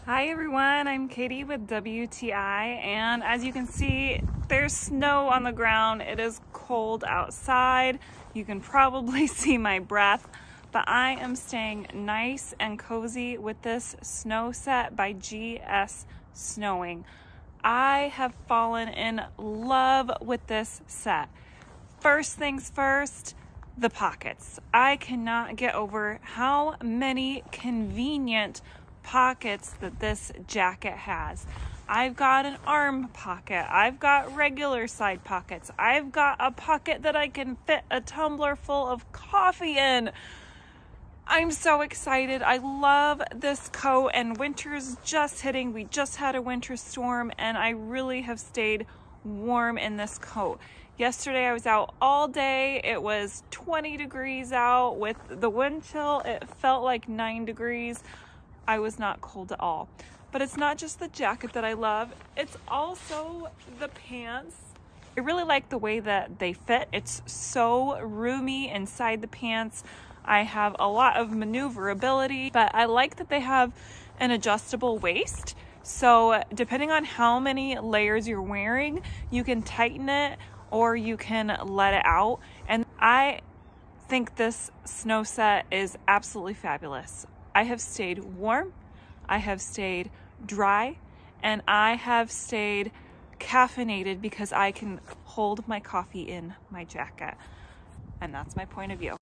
Hi everyone, I'm Katie with WTI, and as you can see, there's snow on the ground. It is cold outside. You can probably see my breath, but I am staying nice and cozy with this snow set by GS Snowing. I have fallen in love with this set. First things first, the pockets. I cannot get over how many convenient pockets that this jacket has. I've got an arm pocket, I've got regular side pockets, I've got a pocket that I can fit a tumbler full of coffee in. I'm so excited. I love this coat, and winter's just hitting. We just had a winter storm and I really have stayed warm in this coat. Yesterday I was out all day. It was 20 degrees out. With the wind chill, it felt like 9 degrees. I was not cold at all. But it's not just the jacket that I love, it's also the pants. I really like the way that they fit. It's so roomy inside the pants. I have a lot of maneuverability, but I like that they have an adjustable waist. So depending on how many layers you're wearing, you can tighten it or you can let it out. And I think this snow set is absolutely fabulous. I have stayed warm, I have stayed dry, and I have stayed caffeinated because I can hold my coffee in my jacket. And that's my point of view.